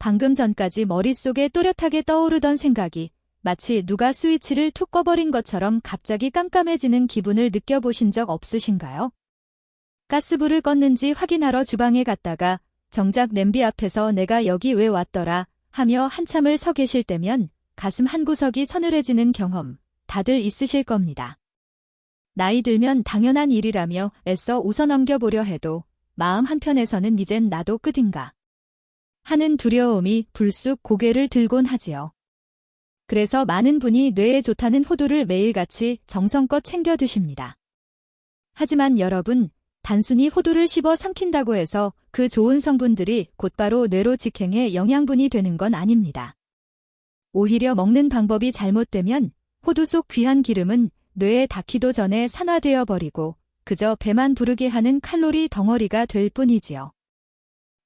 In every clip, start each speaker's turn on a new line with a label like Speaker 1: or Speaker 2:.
Speaker 1: 방금 전까지 머릿속에 또렷하게 떠오르던 생각이 마치 누가 스위치를 툭 꺼버린 것처럼 갑자기 깜깜해지는 기분을 느껴보신 적 없으신가요? 가스불을 껐는지 확인하러 주방에 갔다가 정작 냄비 앞에서 내가 여기 왜 왔더라 하며 한참을 서 계실 때면 가슴 한구석이 서늘해지는 경험 다들 있으실 겁니다. 나이 들면 당연한 일이라며 애써 웃어넘겨보려 해도 마음 한편에서는 이젠 나도 끝인가 하는 두려움이 불쑥 고개를 들곤 하지요. 그래서 많은 분이 뇌에 좋다는 호두를 매일같이 정성껏 챙겨 드십니다. 하지만 여러분, 단순히 호두를 씹어 삼킨다고 해서 그 좋은 성분들이 곧바로 뇌로 직행해 영양분이 되는 건 아닙니다. 오히려 먹는 방법이 잘못되면 호두 속 귀한 기름은 뇌에 닿기도 전에 산화되어 버리고 그저 배만 부르게 하는 칼로리 덩어리가 될 뿐이지요.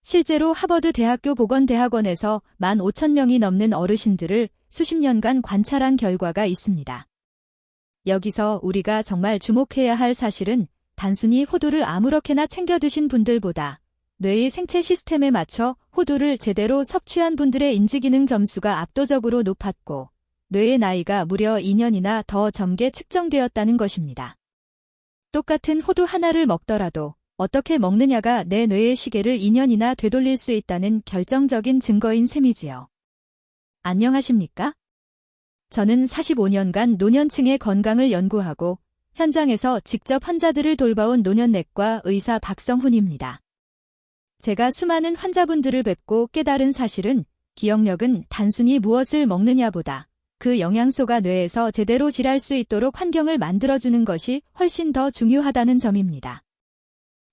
Speaker 1: 실제로 하버드 대학교 보건대학원에서 15,000명이 넘는 어르신들을 수십 년간 관찰한 결과가 있습니다. 여기서 우리가 정말 주목해야 할 사실은 단순히 호두를 아무렇게나 챙겨 드신 분들보다 뇌의 생체 시스템에 맞춰 호두를 제대로 섭취한 분들의 인지기능 점수가 압도적으로 높았고 뇌의 나이가 무려 2년이나 더 젊게 측정되었다는 것입니다. 똑같은 호두 하나를 먹더라도 어떻게 먹느냐가 내 뇌의 시계를 2년이나 되돌릴 수 있다는 결정적인 증거인 셈이지요. 안녕하십니까? 저는 45년간 노년층의 건강을 연구하고 현장에서 직접 환자들을 돌봐온 노년내과 의사 박성훈입니다. 제가 수많은 환자분들을 뵙고 깨달은 사실은 기억력은 단순히 무엇을 먹느냐보다 그 영양소가 뇌에서 제대로 일할 수 있도록 환경을 만들어주는 것이 훨씬 더 중요하다는 점입니다.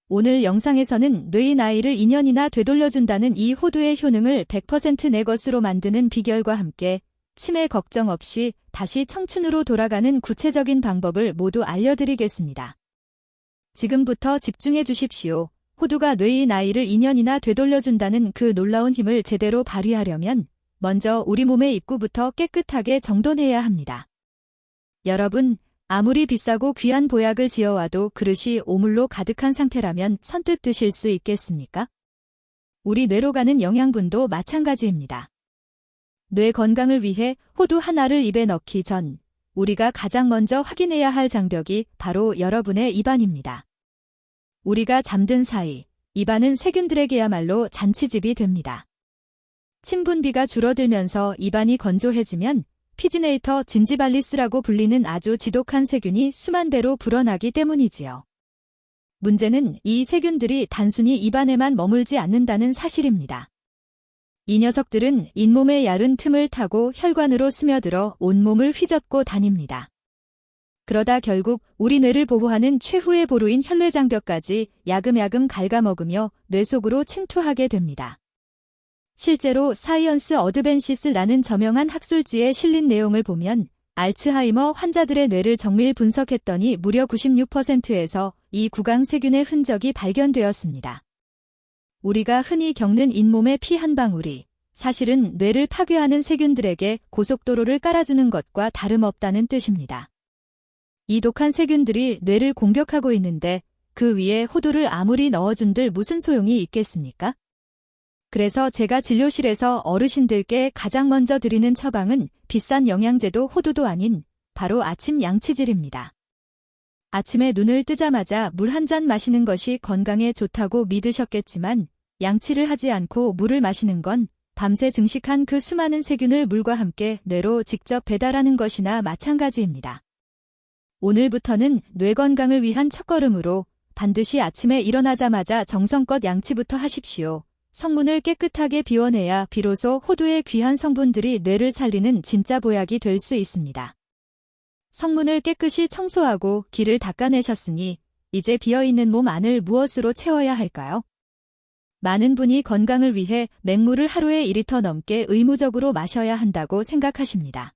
Speaker 1: 오늘 영상에서는 뇌의 나이를 2년이나 되돌려준다는 이 호두의 효능을 100% 내 것으로 만드는 비결과 함께 치매 걱정 없이 다시 청춘으로 돌아가는 구체적인 방법을 모두 알려드리겠습니다. 지금부터 집중해 주십시오. 호두가 뇌의 나이를 2년이나 되돌려준다는 그 놀라운 힘을 제대로 발휘하려면 먼저 우리 몸의 입구부터 깨끗하게 정돈해야 합니다. 여러분, 아무리 비싸고 귀한 보약을 지어와도 그릇이 오물로 가득한 상태라면 선뜻 드실 수 있겠습니까? 우리 뇌로 가는 영양분도 마찬가지입니다. 뇌 건강을 위해 호두 하나를 입에 넣기 전 우리가 가장 먼저 확인해야 할 장벽이 바로 여러분의 입안입니다. 우리가 잠든 사이 입안은 세균들에게야말로 잔치집이 됩니다. 침 분비가 줄어들면서 입안이 건조해지면 피지네이터 진지발리스라고 불리는 아주 지독한 세균이 수만 배로 불어나기 때문이지요. 문제는 이 세균들이 단순히 입안에만 머물지 않는다는 사실입니다. 이 녀석들은 잇몸의 얇은 틈을 타고 혈관으로 스며들어 온몸을 휘젓고 다닙니다. 그러다 결국 우리 뇌를 보호하는 최후의 보루인 혈뇌장벽까지 야금야금 갉아먹으며 뇌 속으로 침투하게 됩니다. 실제로 사이언스 어드밴시스라는 저명한 학술지에 실린 내용을 보면 알츠하이머 환자들의 뇌를 정밀 분석했더니 무려 96%에서 이 구강세균의 흔적이 발견되었습니다. 우리가 흔히 겪는 잇몸의 피 한 방울이 사실은 뇌를 파괴하는 세균들에게 고속도로를 깔아주는 것과 다름없다는 뜻입니다. 이 독한 세균들이 뇌를 공격하고 있는데 그 위에 호두를 아무리 넣어준들 무슨 소용이 있겠습니까? 그래서 제가 진료실에서 어르신들께 가장 먼저 드리는 처방은 비싼 영양제도 호두도 아닌 바로 아침 양치질입니다. 아침에 눈을 뜨자마자 물 한 잔 마시는 것이 건강에 좋다고 믿으셨겠지만 양치를 하지 않고 물을 마시는 건 밤새 증식한 그 수많은 세균을 물과 함께 뇌로 직접 배달하는 것이나 마찬가지입니다. 오늘부터는 뇌 건강을 위한 첫걸음으로 반드시 아침에 일어나자마자 정성껏 양치부터 하십시오. 성문을 깨끗하게 비워내야 비로소 호두의 귀한 성분들이 뇌를 살리는 진짜 보약이 될 수 있습니다. 성문을 깨끗이 청소하고 기를 닦아내셨으니 이제 비어있는 몸 안을 무엇으로 채워야 할까요? 많은 분이 건강을 위해 맹물을 하루에 2리터 넘게 의무적으로 마셔야 한다고 생각하십니다.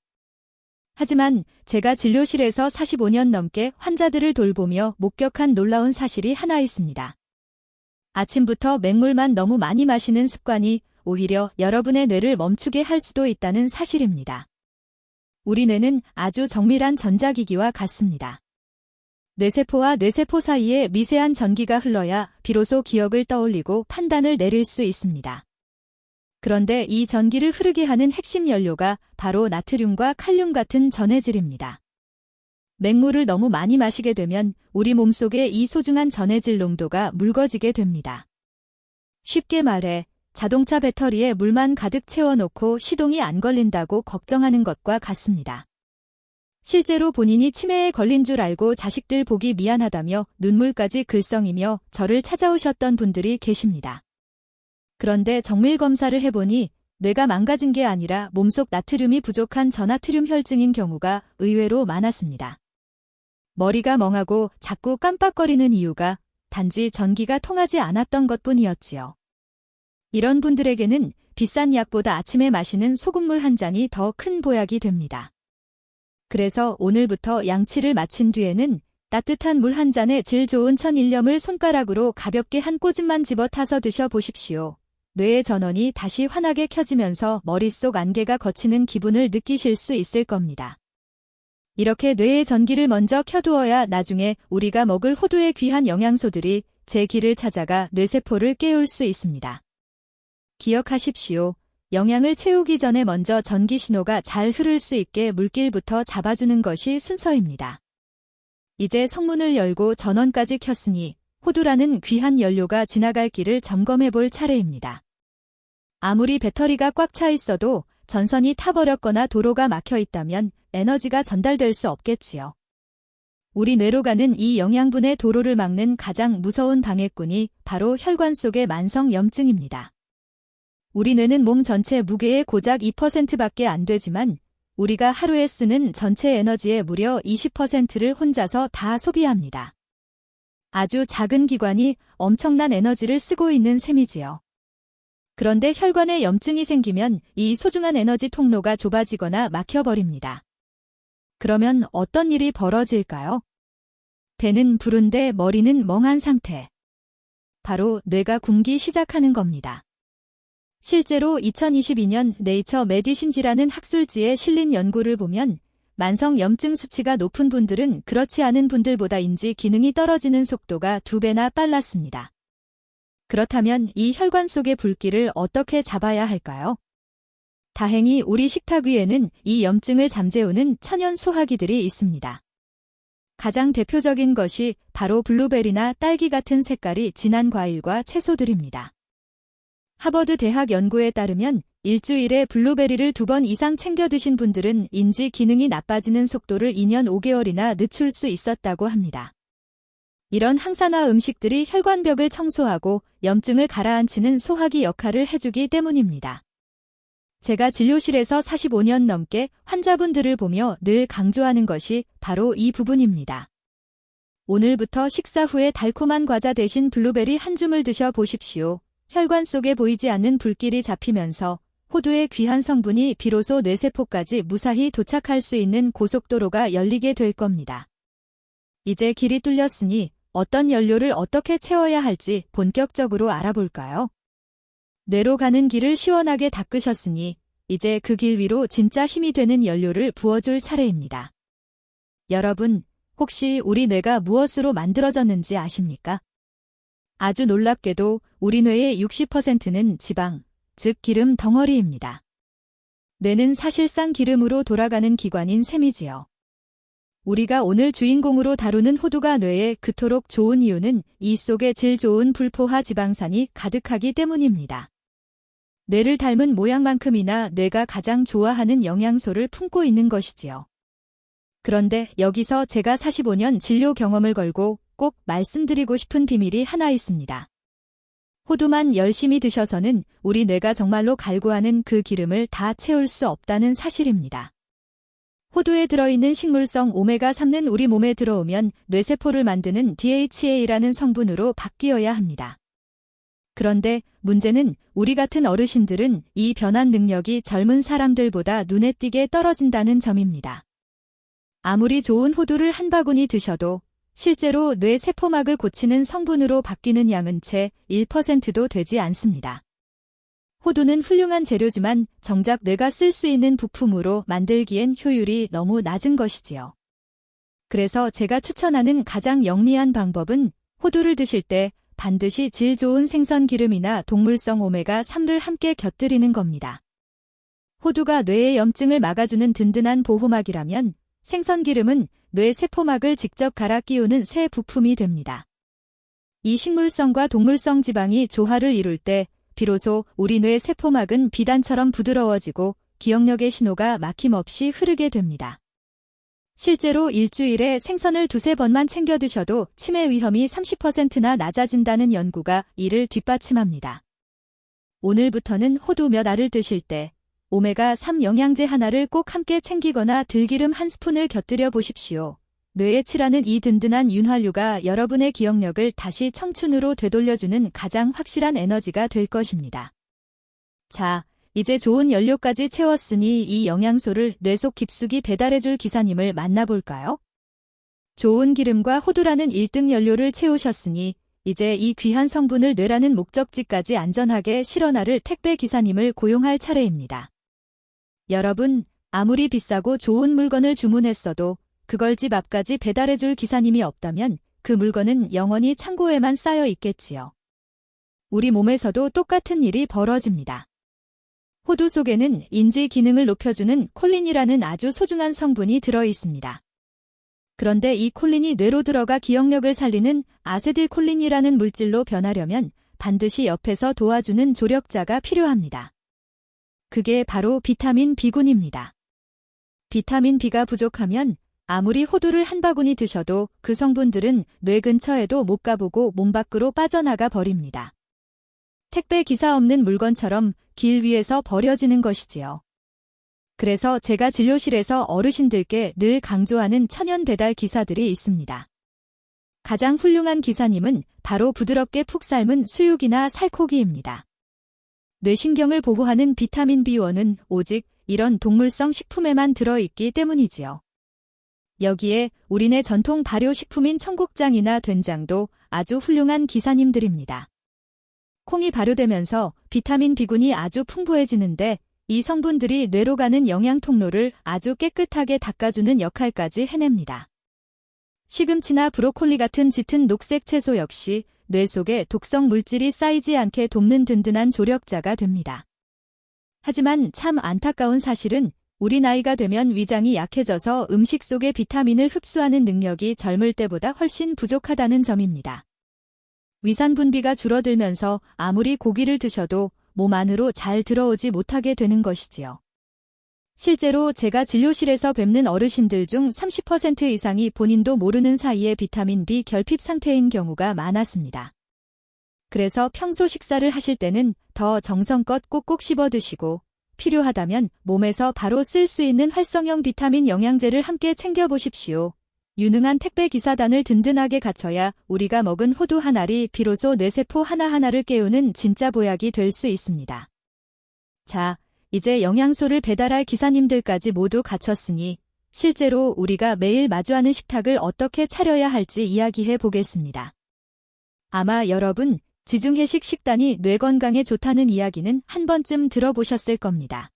Speaker 1: 하지만 제가 진료실에서 45년 넘게 환자들을 돌보며 목격한 놀라운 사실이 하나 있습니다. 아침부터 맹물만 너무 많이 마시는 습관이 오히려 여러분의 뇌를 멈추게 할 수도 있다는 사실입니다. 우리 뇌는 아주 정밀한 전자기기와 같습니다. 뇌세포와 뇌세포 사이에 미세한 전기가 흘러야 비로소 기억을 떠올리고 판단을 내릴 수 있습니다. 그런데 이 전기를 흐르게 하는 핵심 연료가 바로 나트륨과 칼륨 같은 전해질입니다. 맹물을 너무 많이 마시게 되면 우리 몸속에 이 소중한 전해질 농도가 묽어지게 됩니다. 쉽게 말해 자동차 배터리에 물만 가득 채워놓고 시동이 안 걸린다고 걱정하는 것과 같습니다. 실제로 본인이 치매에 걸린 줄 알고 자식들 보기 미안하다며 눈물까지 글썽이며 저를 찾아오셨던 분들이 계십니다. 그런데 정밀 검사를 해보니 뇌가 망가진 게 아니라 몸속 나트륨이 부족한 저나트륨 혈증인 경우가 의외로 많았습니다. 머리가 멍하고 자꾸 깜빡거리는 이유가 단지 전기가 통하지 않았던 것뿐이었지요. 이런 분들에게는 비싼 약보다 아침에 마시는 소금물 한 잔이 더 큰 보약이 됩니다. 그래서 오늘부터 양치를 마친 뒤에는 따뜻한 물 한 잔에 질 좋은 천일염을 손가락으로 가볍게 한 꼬집만 집어 타서 드셔보십시오. 뇌의 전원이 다시 환하게 켜지면서 머릿속 안개가 걷히는 기분을 느끼실 수 있을 겁니다. 이렇게 뇌의 전기를 먼저 켜두어야 나중에 우리가 먹을 호두의 귀한 영양소들이 제 길을 찾아가 뇌세포를 깨울 수 있습니다. 기억하십시오. 영양을 채우기 전에 먼저 전기 신호가 잘 흐를 수 있게 물길부터 잡아주는 것이 순서입니다. 이제 성문을 열고 전원까지 켰으니 호두라는 귀한 연료가 지나갈 길을 점검해 볼 차례입니다. 아무리 배터리가 꽉 차 있어도 전선이 타버렸거나 도로가 막혀 있다면 에너지가 전달될 수 없겠지요. 우리 뇌로 가는 이 영양분의 도로를 막는 가장 무서운 방해꾼이 바로 혈관 속의 만성 염증입니다. 우리 뇌는 몸 전체 무게의 고작 2%밖에 안 되지만 우리가 하루에 쓰는 전체 에너지의 무려 20%를 혼자서 다 소비합니다. 아주 작은 기관이 엄청난 에너지를 쓰고 있는 셈이지요. 그런데 혈관에 염증이 생기면 이 소중한 에너지 통로가 좁아지거나 막혀버립니다. 그러면 어떤 일이 벌어질까요? 배는 부른데 머리는 멍한 상태. 바로 뇌가 굶기 시작하는 겁니다. 실제로 2022년 네이처 메디신지라는 학술지에 실린 연구를 보면 만성 염증 수치가 높은 분들은 그렇지 않은 분들보다 인지 기능이 떨어지는 속도가 2배나 빨랐습니다. 그렇다면 이 혈관 속의 불길을 어떻게 잡아야 할까요? 다행히 우리 식탁 위에는 이 염증을 잠재우는 천연 소화기들이 있습니다. 가장 대표적인 것이 바로 블루베리나 딸기 같은 색깔이 진한 과일과 채소들입니다. 하버드 대학 연구에 따르면 일주일에 블루베리를 2번 이상 챙겨 드신 분들은 인지 기능이 나빠지는 속도를 2년 5개월이나 늦출 수 있었다고 합니다. 이런 항산화 음식들이 혈관벽을 청소하고 염증을 가라앉히는 소화기 역할을 해주기 때문입니다. 제가 진료실에서 45년 넘게 환자분들을 보며 늘 강조하는 것이 바로 이 부분입니다. 오늘부터 식사 후에 달콤한 과자 대신 블루베리 한 줌을 드셔보십시오. 혈관 속에 보이지 않는 불길이 잡히면서 호두의 귀한 성분이 비로소 뇌세포까지 무사히 도착할 수 있는 고속도로가 열리게 될 겁니다. 이제 길이 뚫렸으니 어떤 연료를 어떻게 채워야 할지 본격적으로 알아볼까요? 뇌로 가는 길을 시원하게 닦으셨으니 이제 그 길 위로 진짜 힘이 되는 연료를 부어줄 차례입니다. 여러분, 혹시 우리 뇌가 무엇으로 만들어졌는지 아십니까? 아주 놀랍게도 우리 뇌의 60%는 지방, 즉 기름 덩어리입니다. 뇌는 사실상 기름으로 돌아가는 기관인 셈이지요. 우리가 오늘 주인공으로 다루는 호두가 뇌에 그토록 좋은 이유는 이 속에 질 좋은 불포화 지방산이 가득하기 때문입니다. 뇌를 닮은 모양만큼이나 뇌가 가장 좋아하는 영양소를 품고 있는 것이지요. 그런데 여기서 제가 45년 진료 경험을 걸고 꼭 말씀드리고 싶은 비밀이 하나 있습니다. 호두만 열심히 드셔서는 우리 뇌가 정말로 갈구하는 그 기름을 다 채울 수 없다는 사실입니다. 호두에 들어있는 식물성 오메가3는 우리 몸에 들어오면 뇌세포를 만드는 DHA라는 성분으로 바뀌어야 합니다. 그런데 문제는 우리 같은 어르신들은 이 변환 능력이 젊은 사람들보다 눈에 띄게 떨어진다는 점입니다. 아무리 좋은 호두를 한 바구니 드셔도 실제로 뇌 세포막을 고치는 성분으로 바뀌는 양은 채 1%도 되지 않습니다. 호두는 훌륭한 재료지만 정작 뇌가 쓸 수 있는 부품으로 만들기엔 효율이 너무 낮은 것이지요. 그래서 제가 추천하는 가장 영리한 방법은 호두를 드실 때 반드시 질 좋은 생선 기름이나 동물성 오메가3를 함께 곁들이는 겁니다. 호두가 뇌의 염증을 막아주는 든든한 보호막이라면 생선 기름은 뇌 세포막을 직접 갈아 끼우는 새 부품이 됩니다. 이 식물성과 동물성 지방이 조화를 이룰 때 비로소 우리 뇌 세포막은 비단처럼 부드러워지고 기억력의 신호가 막힘없이 흐르게 됩니다. 실제로 일주일에 생선을 2~3번만 챙겨 드셔도 치매 위험이 30%나 낮아진다는 연구가 이를 뒷받침합니다. 오늘부터는 호두 몇 알을 드실 때 오메가3 영양제 하나를 꼭 함께 챙기거나 들기름 한 스푼을 곁들여 보십시오. 뇌에 칠하는 이 든든한 윤활유가 여러분의 기억력을 다시 청춘으로 되돌려주는 가장 확실한 에너지가 될 것입니다. 자, 이제 좋은 연료까지 채웠으니 이 영양소를 뇌 속 깊숙이 배달해줄 기사님을 만나볼까요? 좋은 기름과 호두라는 1등 연료를 채우셨으니 이제 이 귀한 성분을 뇌라는 목적지까지 안전하게 실어나를 택배 기사님을 고용할 차례입니다. 여러분, 아무리 비싸고 좋은 물건을 주문했어도 그걸 집 앞까지 배달해줄 기사님이 없다면 그 물건은 영원히 창고에만 쌓여 있겠지요. 우리 몸에서도 똑같은 일이 벌어집니다. 호두 속에는 인지 기능을 높여주는 콜린이라는 아주 소중한 성분이 들어 있습니다. 그런데 이 콜린이 뇌로 들어가 기억력을 살리는 아세틸콜린이라는 물질로 변하려면 반드시 옆에서 도와주는 조력자가 필요합니다. 그게 바로 비타민 B군입니다. 비타민 B가 부족하면 아무리 호두를 한 바구니 드셔도 그 성분들은 뇌 근처에도 못 가보고 몸 밖으로 빠져나가 버립니다. 택배 기사 없는 물건처럼 길 위에서 버려지는 것이지요. 그래서 제가 진료실에서 어르신들께 늘 강조하는 천연 배달 기사들이 있습니다. 가장 훌륭한 기사님은 바로 부드럽게 푹 삶은 수육이나 살코기입니다. 뇌신경을 보호하는 비타민 B1은 오직 이런 동물성 식품에만 들어있기 때문이지요. 여기에 우리네 전통 발효식품인 청국장이나 된장도 아주 훌륭한 기사님들입니다. 콩이 발효되면서 비타민 B군이 아주 풍부해지는데 이 성분들이 뇌로 가는 영양 통로를 아주 깨끗하게 닦아주는 역할까지 해냅니다. 시금치나 브로콜리 같은 짙은 녹색 채소 역시 뇌 속에 독성 물질이 쌓이지 않게 돕는 든든한 조력자가 됩니다. 하지만 참 안타까운 사실은 우리 나이가 되면 위장이 약해져서 음식 속의 비타민을 흡수하는 능력이 젊을 때보다 훨씬 부족하다는 점입니다. 위산 분비가 줄어들면서 아무리 고기를 드셔도 몸 안으로 잘 들어오지 못하게 되는 것이지요. 실제로 제가 진료실에서 뵙는 어르신들 중 30% 이상이 본인도 모르는 사이에 비타민 B 결핍 상태인 경우가 많았습니다. 그래서 평소 식사를 하실 때는 더 정성껏 꼭꼭 씹어 드시고 필요하다면 몸에서 바로 쓸 수 있는 활성형 비타민 영양제를 함께 챙겨보십시오. 유능한 택배 기사단을 든든하게 갖춰야 우리가 먹은 호두 한 알이 비로소 뇌세포 하나하나를 깨우는 진짜 보약이 될 수 있습니다. 자, 이제 영양소를 배달할 기사님들까지 모두 갖췄으니 실제로 우리가 매일 마주하는 식탁을 어떻게 차려야 할지 이야기해 보겠습니다. 아마 여러분, 지중해식 식단이 뇌 건강에 좋다는 이야기는 한 번쯤 들어보셨을 겁니다.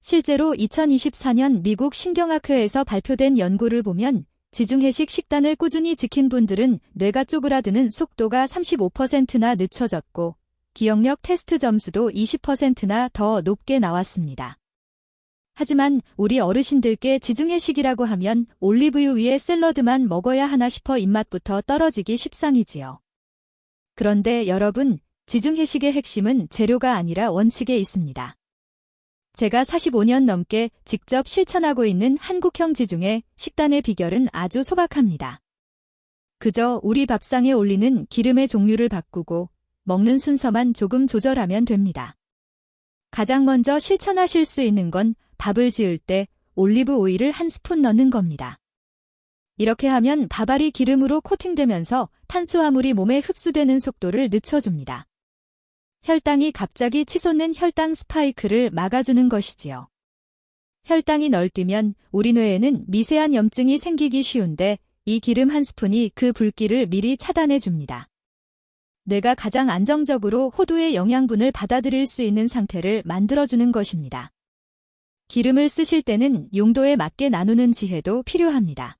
Speaker 1: 실제로 2024년 미국 신경학회에서 발표된 연구를 보면 지중해식 식단을 꾸준히 지킨 분들은 뇌가 쪼그라드는 속도가 35%나 늦춰졌고 기억력 테스트 점수도 20%나 더 높게 나왔습니다. 하지만 우리 어르신들께 지중해식이라고 하면 올리브유 위에 샐러드만 먹어야 하나 싶어 입맛부터 떨어지기 십상이지요. 그런데 여러분, 지중해식의 핵심은 재료가 아니라 원칙에 있습니다. 제가 45년 넘게 직접 실천하고 있는 한국형 지중해 식단의 비결은 아주 소박합니다. 그저 우리 밥상에 올리는 기름의 종류를 바꾸고 먹는 순서만 조금 조절하면 됩니다. 가장 먼저 실천하실 수 있는 건 밥을 지을 때 올리브 오일을 한 스푼 넣는 겁니다. 이렇게 하면 밥알이 기름으로 코팅되면서 탄수화물이 몸에 흡수되는 속도를 늦춰줍니다. 혈당이 갑자기 치솟는 혈당 스파이크를 막아주는 것이지요. 혈당이 널뛰면 우리 뇌에는 미세한 염증이 생기기 쉬운데 이 기름 한 스푼이 그 불길을 미리 차단해줍니다. 뇌가 가장 안정적으로 호두의 영양분을 받아들일 수 있는 상태를 만들어주는 것입니다. 기름을 쓰실 때는 용도에 맞게 나누는 지혜도 필요합니다.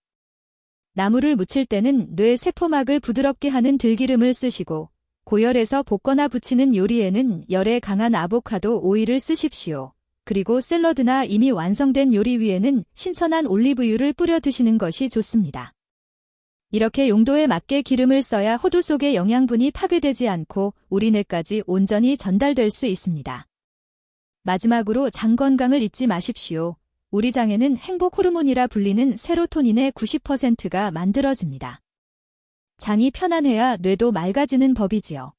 Speaker 1: 나무를 묻힐 때는 뇌 세포막을 부드럽게 하는 들기름을 쓰시고 고열에서 볶거나 부치는 요리에는 열에 강한 아보카도 오일을 쓰십시오. 그리고 샐러드나 이미 완성된 요리 위에는 신선한 올리브유를 뿌려 드시는 것이 좋습니다. 이렇게 용도에 맞게 기름을 써야 호두 속의 영양분이 파괴되지 않고 우리 뇌까지 온전히 전달될 수 있습니다. 마지막으로 장 건강을 잊지 마십시오. 우리 장에는 행복 호르몬이라 불리는 세로토닌의 90%가 만들어집니다. 장이 편안해야 뇌도 맑아지는 법이지요.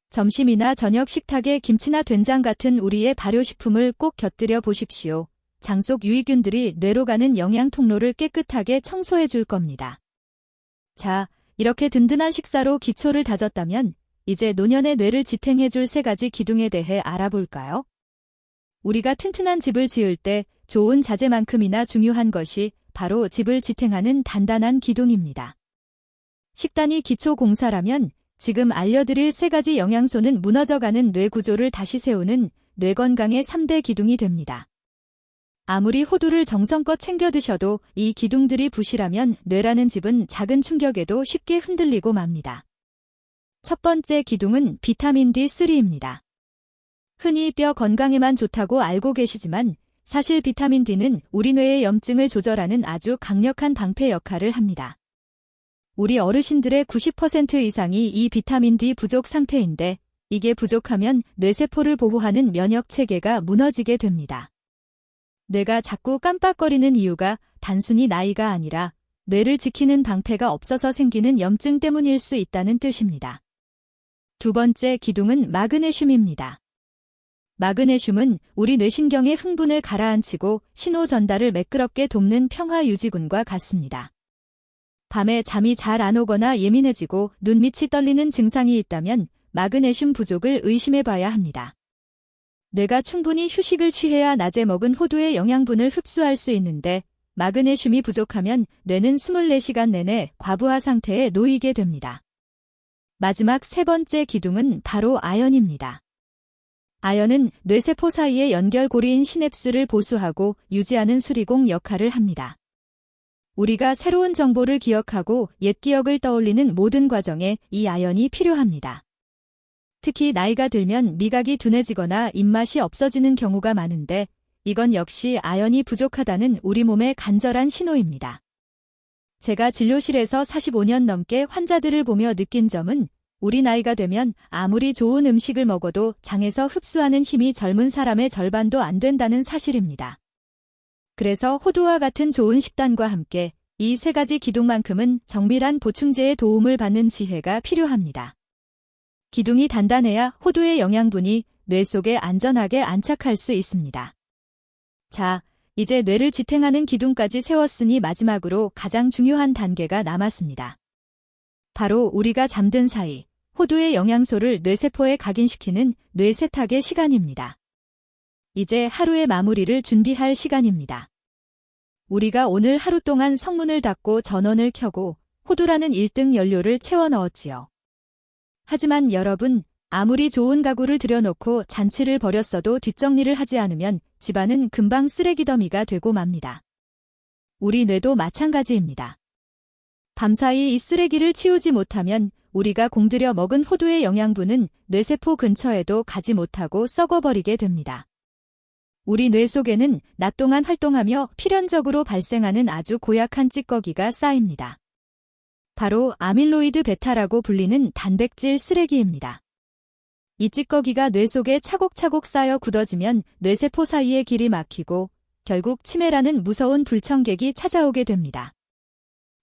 Speaker 1: 점심이나 저녁 식탁에 김치나 된장 같은 우리의 발효식품을 꼭 곁들여 보십시오. 장 속 유익균들이 뇌로 가는 영양 통로를 깨끗하게 청소해 줄 겁니다. 자, 이렇게 든든한 식사로 기초를 다졌다면 이제 노년의 뇌를 지탱해 줄 3가지 기둥에 대해 알아볼까요? 우리가 튼튼한 집을 지을 때 좋은 자재만큼이나 중요한 것이 바로 집을 지탱하는 단단한 기둥입니다. 식단이 기초 공사라면 지금 알려드릴 3가지 영양소는 무너져가는 뇌 구조를 다시 세우는 뇌 건강의 3대 기둥이 됩니다. 아무리 호두를 정성껏 챙겨 드셔도 이 기둥들이 부실하면 뇌라는 집은 작은 충격에도 쉽게 흔들리고 맙니다. 첫 번째 기둥은 비타민 D3입니다. 흔히 뼈 건강에만 좋다고 알고 계시지만 사실 비타민 D는 우리 뇌의 염증을 조절하는 아주 강력한 방패 역할을 합니다. 우리 어르신들의 90% 이상이 이 비타민 D 부족 상태인데 이게 부족하면 뇌세포를 보호하는 면역 체계가 무너지게 됩니다. 뇌가 자꾸 깜빡거리는 이유가 단순히 나이가 아니라 뇌를 지키는 방패가 없어서 생기는 염증 때문일 수 있다는 뜻입니다. 두 번째 기둥은 마그네슘입니다. 마그네슘은 우리 뇌신경의 흥분을 가라앉히고 신호 전달을 매끄럽게 돕는 평화유지군과 같습니다. 밤에 잠이 잘 안 오거나 예민해지고 눈밑이 떨리는 증상이 있다면 마그네슘 부족을 의심해 봐야 합니다. 뇌가 충분히 휴식을 취해야 낮에 먹은 호두의 영양분을 흡수할 수 있는데 마그네슘이 부족하면 뇌는 24시간 내내 과부하 상태에 놓이게 됩니다. 마지막 3번째 기둥은 바로 아연입니다. 아연은 뇌세포 사이의 연결고리인 시냅스를 보수하고 유지하는 수리공 역할을 합니다. 우리가 새로운 정보를 기억하고 옛 기억을 떠올리는 모든 과정에 이 아연이 필요합니다. 특히 나이가 들면 미각이 둔해지거나 입맛이 없어지는 경우가 많은데 이건 역시 아연이 부족하다는 우리 몸의 간절한 신호입니다. 제가 진료실에서 45년 넘게 환자들을 보며 느낀 점은 우리 나이가 되면 아무리 좋은 음식을 먹어도 장에서 흡수하는 힘이 젊은 사람의 절반도 안 된다는 사실입니다. 그래서 호두와 같은 좋은 식단과 함께 이 3가지 기둥만큼은 정밀한 보충제의 도움을 받는 지혜가 필요합니다. 기둥이 단단해야 호두의 영양분이 뇌 속에 안전하게 안착할 수 있습니다. 자, 이제 뇌를 지탱하는 기둥까지 세웠으니 마지막으로 가장 중요한 단계가 남았습니다. 바로 우리가 잠든 사이 호두의 영양소를 뇌세포에 각인시키는 뇌 세탁의 시간입니다. 이제 하루의 마무리를 준비할 시간입니다. 우리가 오늘 하루 동안 성문을 닫고 전원을 켜고 호두라는 1등 연료를 채워 넣었지요. 하지만 여러분, 아무리 좋은 가구를 들여놓고 잔치를 벌였어도 뒷정리를 하지 않으면 집안은 금방 쓰레기 더미가 되고 맙니다. 우리 뇌도 마찬가지입니다. 밤사이 이 쓰레기를 치우지 못하면 우리가 공들여 먹은 호두의 영양분은 뇌세포 근처에도 가지 못하고 썩어버리게 됩니다. 우리 뇌 속에는 낮 동안 활동하며 필연적으로 발생하는 아주 고약한 찌꺼기가 쌓입니다. 바로 아밀로이드 베타라고 불리는 단백질 쓰레기입니다. 이 찌꺼기가 뇌 속에 차곡차곡 쌓여 굳어지면 뇌세포 사이의 길이 막히고 결국 치매라는 무서운 불청객이 찾아오게 됩니다.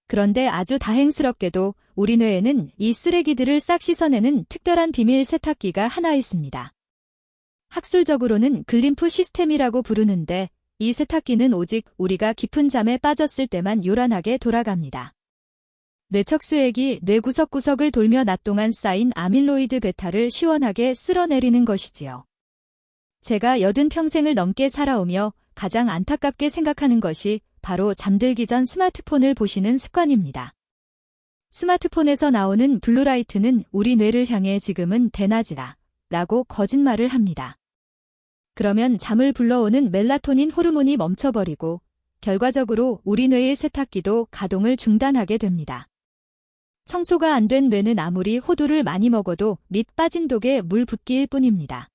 Speaker 1: 그런데 아주 다행스럽게도 우리 뇌에는 이 쓰레기들을 싹 씻어내는 특별한 비밀 세탁기가 하나 있습니다. 학술적으로는 글림프 시스템이라고 부르는데 이 세탁기는 오직 우리가 깊은 잠에 빠졌을 때만 요란하게 돌아갑니다. 뇌척수액이 뇌 구석구석을 돌며 낮 동안 쌓인 아밀로이드 베타를 시원하게 쓸어내리는 것이지요. 제가 80평생을 넘게 살아오며 가장 안타깝게 생각하는 것이 바로 잠들기 전 스마트폰을 보시는 습관입니다. 스마트폰에서 나오는 블루라이트는 우리 뇌를 향해 지금은 대낮이다 라고 거짓말을 합니다. 그러면 잠을 불러오는 멜라토닌 호르몬이 멈춰버리고 결과적으로 우리 뇌의 세탁기도 가동을 중단하게 됩니다. 청소가 안 된 뇌는 아무리 호두를 많이 먹어도 밑 빠진 독에 물 붓기일 뿐입니다.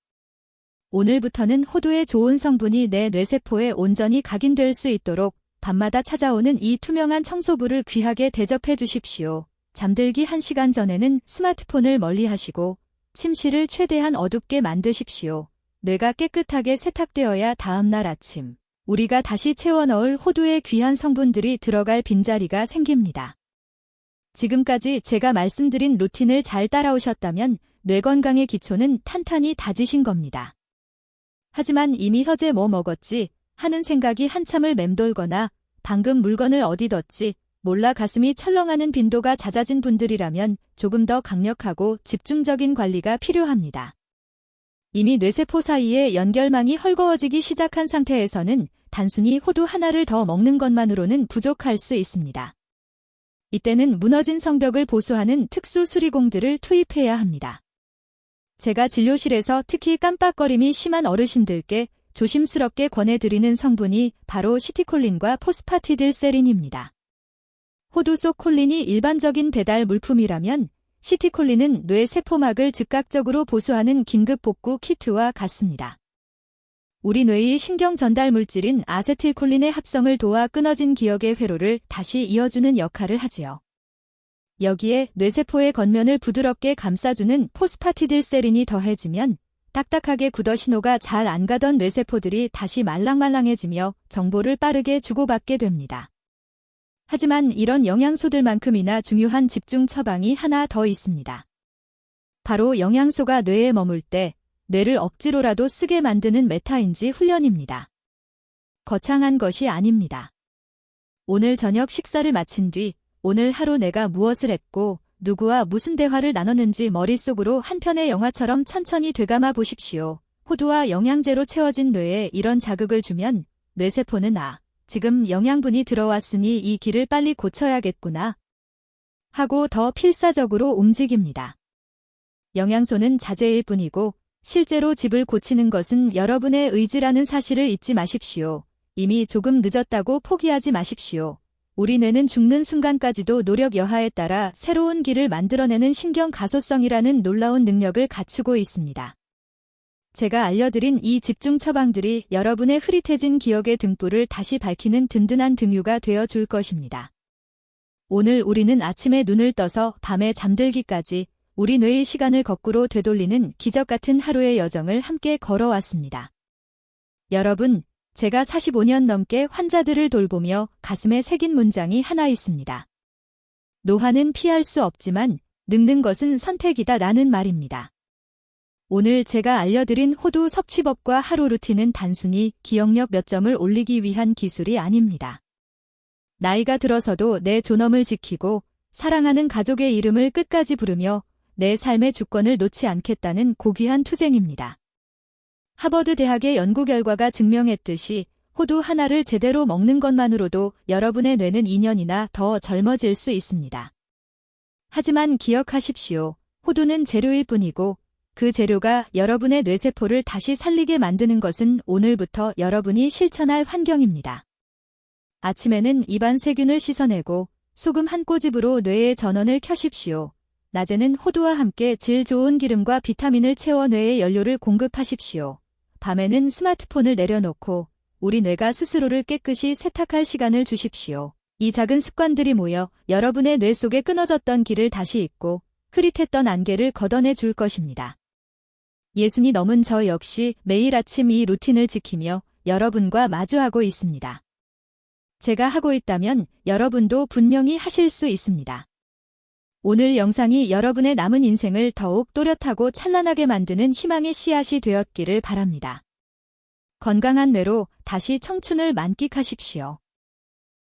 Speaker 1: 오늘부터는 호두의 좋은 성분이 내 뇌세포에 온전히 각인될 수 있도록 밤마다 찾아오는 이 투명한 청소부를 귀하게 대접해 주십시오. 잠들기 1시간 전에는 스마트폰을 멀리하시고 침실을 최대한 어둡게 만드십시오. 뇌가 깨끗하게 세탁되어야 다음날 아침 우리가 다시 채워 넣을 호두의 귀한 성분들이 들어갈 빈자리가 생깁니다. 지금까지 제가 말씀드린 루틴을 잘 따라오셨다면 뇌 건강의 기초는 탄탄히 다지신 겁니다. 하지만 이미 어제 뭐 먹었지 하는 생각이 한참을 맴돌거나 방금 물건을 어디 뒀지 몰라 가슴이 철렁하는 빈도가 잦아진 분들이라면 조금 더 강력하고 집중적인 관리가 필요합니다. 이미 뇌세포 사이의 연결망이 헐거워지기 시작한 상태에서는 단순히 호두 하나를 더 먹는 것만으로는 부족할 수 있습니다. 이때는 무너진 성벽을 보수하는 특수 수리공들을 투입해야 합니다. 제가 진료실에서 특히 깜빡거림이 심한 어르신들께 조심스럽게 권해드리는 성분이 바로 시티콜린과 포스파티딜세린입니다. 호두 속 콜린이 일반적인 배달 물품이라면 시티콜린은 뇌 세포막을 즉각적으로 보수하는 긴급 복구 키트와 같습니다. 우리 뇌의 신경 전달 물질인 아세틸콜린의 합성을 도와 끊어진 기억의 회로를 다시 이어주는 역할을 하지요. 여기에 뇌세포의 겉면을 부드럽게 감싸주는 포스파티딜세린이 더해지면 딱딱하게 굳어 신호가 잘 안 가던 뇌세포들이 다시 말랑말랑해지며 정보를 빠르게 주고받게 됩니다. 하지만 이런 영양소들만큼이나 중요한 집중 처방이 하나 더 있습니다. 바로 영양소가 뇌에 머물 때 뇌를 억지로라도 쓰게 만드는 메타인지 훈련입니다. 거창한 것이 아닙니다. 오늘 저녁 식사를 마친 뒤 오늘 하루 내가 무엇을 했고 누구와 무슨 대화를 나눴는지 머릿속으로 한 편의 영화처럼 천천히 되감아 보십시오. 호두와 영양제로 채워진 뇌에 이런 자극을 주면 뇌세포는 지금 영양분이 들어왔으니 이 길을 빨리 고쳐야겠구나 하고 더 필사적으로 움직입니다. 영양소는 자재일 뿐이고 실제로 집을 고치는 것은 여러분의 의지라는 사실을 잊지 마십시오. 이미 조금 늦었다고 포기하지 마십시오. 우리 뇌는 죽는 순간까지도 노력 여하에 따라 새로운 길을 만들어내는 신경 가소성이라는 놀라운 능력을 갖추고 있습니다. 제가 알려드린 이 집중 처방들이 여러분의 흐릿해진 기억의 등불을 다시 밝히는 든든한 등유가 되어 줄 것입니다. 오늘 우리는 아침에 눈을 떠서 밤에 잠들기까지 우리 뇌의 시간을 거꾸로 되돌리는 기적 같은 하루의 여정을 함께 걸어왔습니다. 여러분, 제가 45년 넘게 환자들을 돌보며 가슴에 새긴 문장이 하나 있습니다. 노화는 피할 수 없지만 늙는 것은 선택이다 라는 말입니다. 오늘 제가 알려드린 호두 섭취법과 하루 루틴은 단순히 기억력 몇 점을 올리기 위한 기술이 아닙니다. 나이가 들어서도 내 존엄을 지키고 사랑하는 가족의 이름을 끝까지 부르며 내 삶의 주권을 놓지 않겠다는 고귀한 투쟁입니다. 하버드 대학의 연구 결과가 증명했듯이 호두 하나를 제대로 먹는 것만으로도 여러분의 뇌는 2년이나 더 젊어질 수 있습니다. 하지만 기억하십시오. 호두는 재료일 뿐이고 그 재료가 여러분의 뇌세포를 다시 살리게 만드는 것은 오늘부터 여러분이 실천할 환경입니다. 아침에는 입안 세균을 씻어내고 소금 한 꼬집으로 뇌의 전원을 켜십시오. 낮에는 호두와 함께 질 좋은 기름과 비타민을 채워 뇌에 연료를 공급하십시오. 밤에는 스마트폰을 내려놓고 우리 뇌가 스스로를 깨끗이 세탁할 시간을 주십시오. 이 작은 습관들이 모여 여러분의 뇌 속에 끊어졌던 길을 다시 잇고 흐릿했던 안개를 걷어내 줄 것입니다. 60이 넘은 저 역시 매일 아침 이 루틴을 지키며 여러분과 마주하고 있습니다. 제가 하고 있다면 여러분도 분명히 하실 수 있습니다. 오늘 영상이 여러분의 남은 인생을 더욱 또렷하고 찬란하게 만드는 희망의 씨앗이 되었기를 바랍니다. 건강한 뇌로 다시 청춘을 만끽하십시오.